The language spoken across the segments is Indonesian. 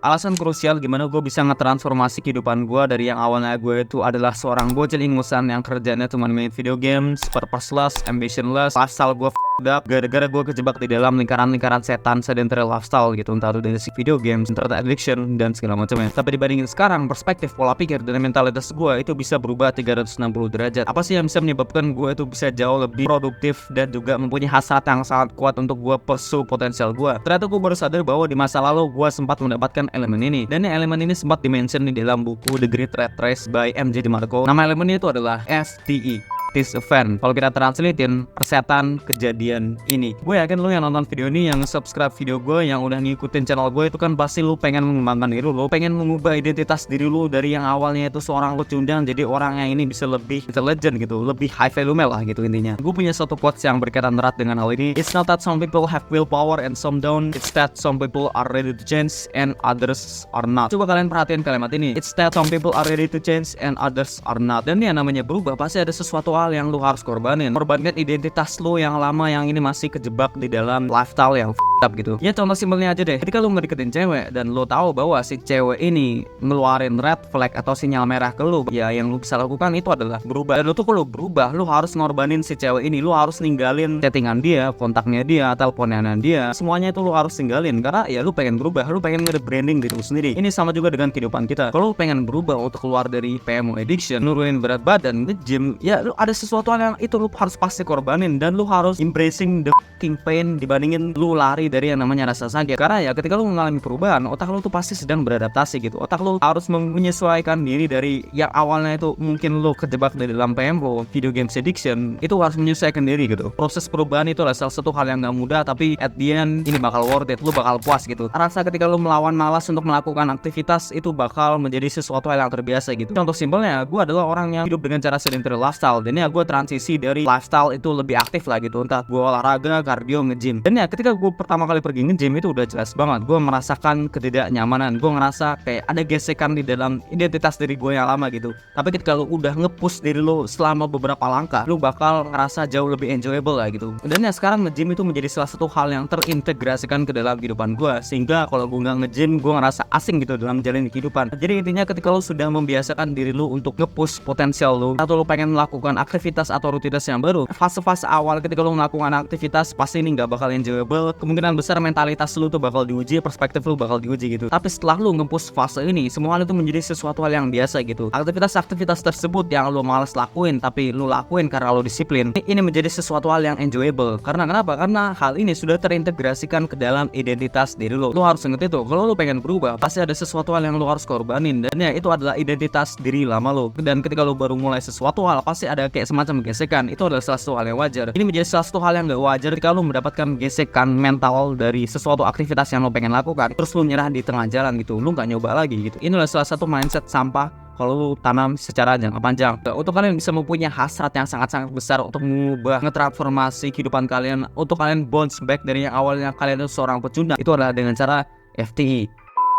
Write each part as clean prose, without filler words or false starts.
Alasan krusial gimana gue bisa ngetransformasi kehidupan gue dari yang awalnya gue itu adalah seorang bocil ingusan yang kerjanya cuma main video games, purposeless, ambitionless, lifestyle gue up gara-gara gue kejebak di dalam lingkaran-lingkaran setan sedentary lifestyle gitu, entah itu dari video games, internet addiction, dan segala macamnya. Tapi dibandingin sekarang, perspektif, pola pikir, dan mentalitas gue itu bisa berubah 360 derajat. Apa sih yang bisa menyebabkan gue itu bisa jauh lebih produktif dan juga mempunyai hasrat yang sangat kuat untuk gue pursue potensial gue? Ternyata gue baru sadar bahwa di masa lalu gue sempat mendapatkan elemen ini, dan elemen ini sempat dimention di dalam buku The Great Red Race by MJ DeMarco. Nama elemennya itu adalah STE, this event. Kalau kita translatein, persetan kejadian ini. Gue yakin lo yang nonton video ini, yang subscribe video gue, yang udah ngikutin channel gue, itu kan pasti lo pengen mengembangkan diri lo, pengen mengubah identitas diri lo dari yang awalnya itu seorang pecundang jadi orang yang ini bisa lebih intelligent gitu, lebih high value lah gitu intinya. Gue punya satu quotes yang berkaitan erat dengan hal ini. It's not that some people have willpower and some don't. It's that some people are ready to change and others are not. Coba kalian perhatiin kalimat ini. It's that some people are ready to change and others are not. Dan yang namanya berubah pasti ada sesuatu hal yang lu harus korbankan identitas lu yang lama yang ini masih kejebak di dalam lifestyle yang up gitu. Ya contoh simpelnya aja deh, ketika lu ngedeketin cewek dan lu tahu bahwa si cewek ini ngeluarin red flag atau sinyal merah ke lu, ya yang lu bisa lakukan itu adalah berubah. Dan lu tuh kalau berubah, lu harus ngorbanin si cewek ini, lu harus ninggalin chattingan dia, kontaknya dia, teleponan dia, semuanya itu lu harus tinggalin karena ya lu pengen berubah, lu pengen nge-branding diri lu sendiri. Ini sama juga dengan kehidupan kita. Kalau lu pengen berubah untuk keluar dari PMO addiction, nurunin berat badan, nge-gym, ya lu ada sesuatu yang itu lu harus pasti korbanin, dan lu harus embracing the fucking pain dibandingin lu lari dari yang namanya rasa sakit. Karena ya ketika lu mengalami perubahan, otak lu tuh pasti sedang beradaptasi gitu. Otak lu harus menyesuaikan diri dari yang awalnya itu mungkin lu kejebak di dalam PMO, video games addiction, itu harus menyesuaikan diri gitu. Proses perubahan itu adalah salah satu hal yang gak mudah, tapi at the end ini bakal worth it, lu bakal puas gitu. Rasa ketika lu melawan malas untuk melakukan aktivitas itu bakal menjadi sesuatu hal yang terbiasa gitu. Contoh simpelnya, gue adalah orang yang hidup dengan cara sedentary lifestyle, dan ya gue transisi dari lifestyle itu lebih aktif lah gitu, entah gue olahraga, kardio, nge-gym. Dan ya ketika gue pertama kali pergi nge-gym itu udah jelas banget gue merasakan ketidaknyamanan, gue ngerasa kayak ada gesekan di dalam identitas diri gue yang lama gitu. Tapi ketika lu udah nge-push diri lu selama beberapa langkah, lu bakal ngerasa jauh lebih enjoyable lah gitu. Dan ya sekarang nge-gym itu menjadi salah satu hal yang terintegrasikan ke dalam kehidupan gue, sehingga kalau gue nggak nge-gym gue ngerasa asing gitu dalam menjalani kehidupan. Jadi intinya ketika lu sudah membiasakan diri lu untuk nge-push potensial lu, atau lu pengen melakukan aktivitas atau rutinitas yang baru, fase-fase awal ketika lu melakukan aktivitas pasti ini nggak bakal enjoyable, kemungkinan besar mentalitas lu tuh bakal diuji, perspektif lu bakal diuji gitu. Tapi setelah lu nge-push fase ini, semua hal itu menjadi sesuatu hal yang biasa gitu. Aktivitas-aktivitas tersebut yang lu malas lakuin tapi lu lakuin karena lu disiplin, ini menjadi sesuatu hal yang enjoyable. Karena kenapa? Karena hal ini sudah terintegrasikan ke dalam identitas diri lu. Lu harus ngerti tuh, kalau lu pengen berubah pasti ada sesuatu hal yang lu harus korbanin, dan ya itu adalah identitas diri lama lu. Dan ketika lu baru mulai sesuatu hal pasti ada kayak semacam gesekan. Itu adalah salah satu hal yang wajar. Ini menjadi salah satu hal yang gak wajar ketika lu mendapatkan gesekan mental dari sesuatu aktivitas yang lu pengen lakukan, terus lu nyerah di tengah jalan gitu, lu gak nyoba lagi gitu. Ini adalah salah satu mindset sampah kalau lu tanam secara jangka panjang. Untuk kalian bisa mempunyai hasrat yang sangat-sangat besar untuk mengubah, ngetransformasi kehidupan kalian, untuk kalian bounce back dari yang awalnya kalian itu seorang pecundang, itu adalah dengan cara FTE,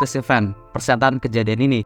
this event, persetan kejadian ini.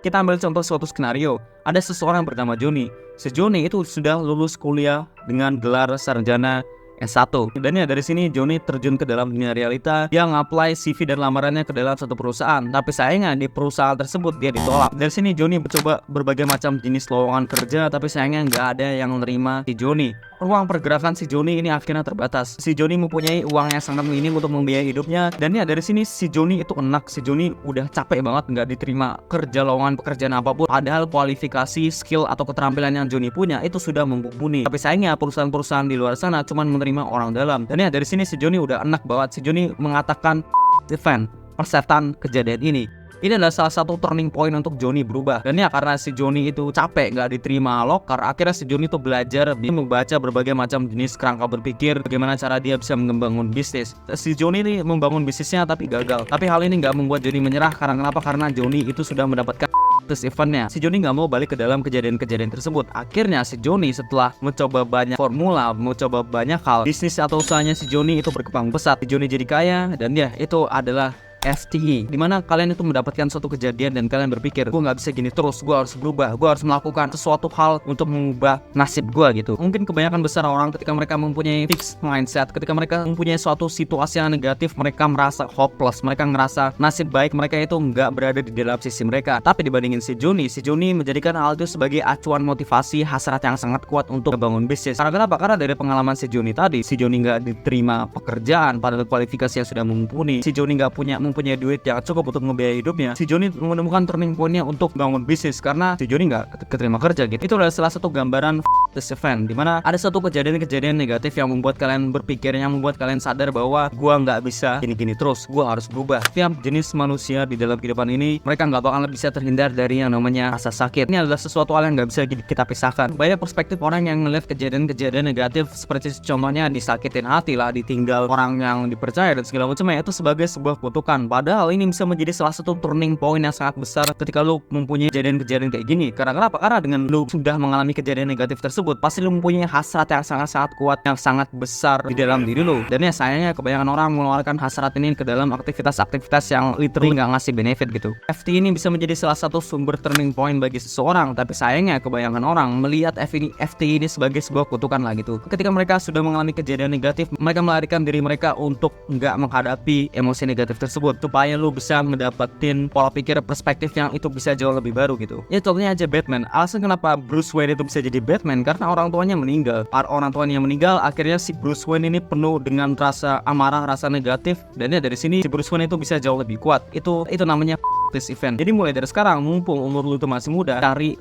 Kita ambil contoh suatu skenario. Ada seseorang bernama Joni. Si Joni itu sudah lulus kuliah dengan gelar sarjana S1. Dan ya dari sini Joni terjun ke dalam dunia realita. Dia nge-apply CV dan lamarannya ke dalam satu perusahaan. Tapi sayangnya di perusahaan tersebut dia ditolak. Dari sini Joni mencoba berbagai macam jenis lowongan kerja, tapi sayangnya nggak ada yang menerima si Joni. Ruang pergerakan si Joni ini akhirnya terbatas. Si Joni mempunyai uang yang sangat minim untuk membiayai hidupnya. Dan ya dari sini si Joni itu enak. Si Joni udah capek banget nggak diterima kerja lowongan pekerjaan apapun. Padahal kualifikasi, skill atau keterampilan yang Joni punya itu sudah mumpuni. Tapi sayangnya perusahaan-perusahaan di luar sana cuma menerima orang dalam. Dan ya dari sini si Joni udah enak banget. Si Joni mengatakan event, persetan kejadian ini. Ini adalah salah satu turning point untuk Joni berubah. Dan ya karena si Joni itu capek gak diterima loker, akhirnya si Joni itu belajar membaca berbagai macam jenis kerangka berpikir, bagaimana cara dia bisa membangun bisnis. Si Joni ini membangun bisnisnya tapi gagal. Tapi hal ini gak membuat Joni menyerah. Karena kenapa? Karena Joni itu sudah mendapatkan eventnya. Si Joni gak mau balik ke dalam kejadian-kejadian tersebut. Akhirnya si Joni setelah mencoba banyak formula, mencoba banyak hal, bisnis atau usahanya si Joni itu berkembang pesat. Si Joni jadi kaya, dan ya itu adalah FTE, dimana kalian itu mendapatkan suatu kejadian dan kalian berpikir, gue nggak bisa gini terus, gue harus berubah, gue harus melakukan sesuatu hal untuk mengubah nasib gue gitu. Mungkin kebanyakan besar orang ketika mereka mempunyai fixed mindset, ketika mereka mempunyai suatu situasi yang negatif, mereka merasa hopeless, mereka ngerasa nasib baik mereka itu nggak berada di dalam sisi mereka. Tapi dibandingin si Joni menjadikan hal itu sebagai acuan motivasi, hasrat yang sangat kuat untuk membangun bisnis. Karena kenapa? Karena dari pengalaman si Joni tadi, si Joni nggak diterima pekerjaan padahal kualifikasi yang sudah mumpuni, si Joni nggak mempunyai duit yang cukup untuk membiayai hidupnya. Si Joni menemukan turning point-nya untuk bangun bisnis karena si Joni nggak keterima kerja gitu. Itu adalah salah satu gambaran this event, dimana ada satu kejadian-kejadian negatif yang membuat kalian berpikir, yang membuat kalian sadar bahwa gua nggak bisa gini-gini terus, gua harus berubah. Setiap jenis manusia di dalam kehidupan ini, mereka nggak bakal bisa terhindar dari yang namanya rasa sakit. Ini adalah sesuatu hal yang nggak bisa kita pisahkan. Banyak perspektif orang yang ngeliat kejadian-kejadian negatif seperti contohnya disakitin hati lah, ditinggal orang yang dipercaya dan segala macamnya, itu sebagai sebuah kutukan. Padahal ini bisa menjadi salah satu turning point yang sangat besar ketika lu mempunyai kejadian-kejadian kayak gini. Karena kenapa? Karena dengan lu sudah mengalami kejadian negatif tersebut, pasti lu mempunyai hasrat yang sangat-sangat kuat, yang sangat besar di dalam diri lu. Dan ya sayangnya kebanyakan orang mengeluarkan hasrat ini ke dalam aktivitas-aktivitas yang literally nggak ngasih benefit gitu. FT ini bisa menjadi salah satu sumber turning point bagi seseorang, tapi sayangnya kebanyakan orang melihat FT ini sebagai sebuah kutukan lah gitu. Ketika mereka sudah mengalami kejadian negatif, mereka melarikan diri mereka untuk nggak menghadapi emosi negatif tersebut, supaya lu bisa mendapatkan pola pikir, perspektif yang itu bisa jauh lebih baru gitu. Ya contohnya aja Batman. Alasan kenapa Bruce Wayne itu bisa jadi Batman karena orang tuanya meninggal. Orang tuanya meninggal, akhirnya si Bruce Wayne ini penuh dengan rasa amarah, rasa negatif, dan ya dari sini si Bruce Wayne itu bisa jauh lebih kuat. Itu namanya this event. Jadi mulai dari sekarang, mumpung umur lu itu masih muda, cari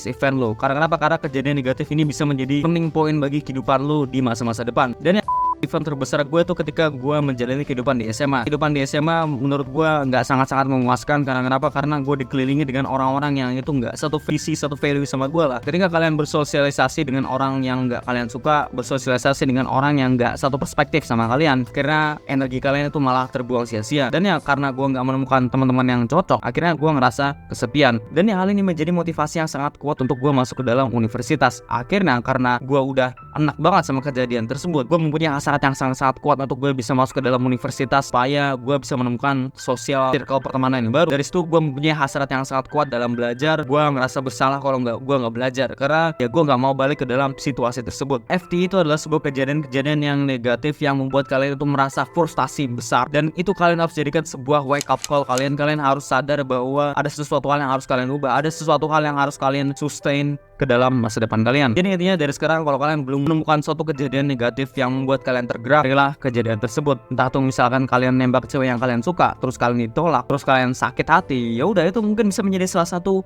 event lo. Karena kenapa? Karena kejadian negatif ini bisa menjadi turning point bagi kehidupan lo di masa-masa depan. Dan event terbesar gue tuh ketika gue menjalani kehidupan di SMA. Kehidupan di SMA menurut gue nggak sangat-sangat memuaskan. Karena kenapa? Karena gue dikelilingi dengan orang-orang yang itu nggak satu visi, satu value sama gue lah. Ketika kalian bersosialisasi dengan orang yang nggak kalian suka, bersosialisasi dengan orang yang nggak satu perspektif sama kalian, karena energi kalian itu malah terbuang sia-sia. Dan ya karena gue nggak menemukan teman-teman yang cocok, akhirnya gue ngerasa kesepian. Dan ya hal ini menjadi motivasi yang sangat kuat untuk gue masuk ke dalam universitas. Akhirnya karena gue udah enak banget sama kejadian tersebut, gue mempunyai hasrat yang sangat-sangat kuat untuk gue bisa masuk ke dalam universitas supaya gue bisa menemukan sosial circle pertemanan yang baru. Dari situ gue mempunyai hasrat yang sangat kuat dalam belajar. Gue ngerasa bersalah kalau gue nggak belajar karena ya gue nggak mau balik ke dalam situasi tersebut. FT itu adalah sebuah kejadian-kejadian yang negatif yang membuat kalian itu merasa frustasi besar, dan itu kalian harus jadikan sebuah wake up call. Kalian harus sadar bahwa ada sesuatu hal yang harus kalian ubah, ada sesuatu hal yang harus kalian sustain ke dalam masa depan kalian. Jadi intinya dari sekarang, kalau kalian belum menemukan suatu kejadian negatif yang membuat kalian tergerak, carilah kejadian tersebut. Entah tuh misalkan kalian nembak cewek yang kalian suka, terus kalian ditolak, terus kalian sakit hati, ya udah itu mungkin bisa menjadi salah satu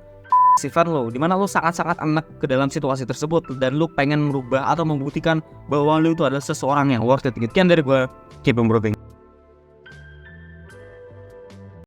sifat lo, dimana lo sangat-sangat enak ke dalam situasi tersebut dan lo pengen merubah atau membuktikan bahwa lo itu adalah seseorang yang worth it. Sekian dari gue, keep improving.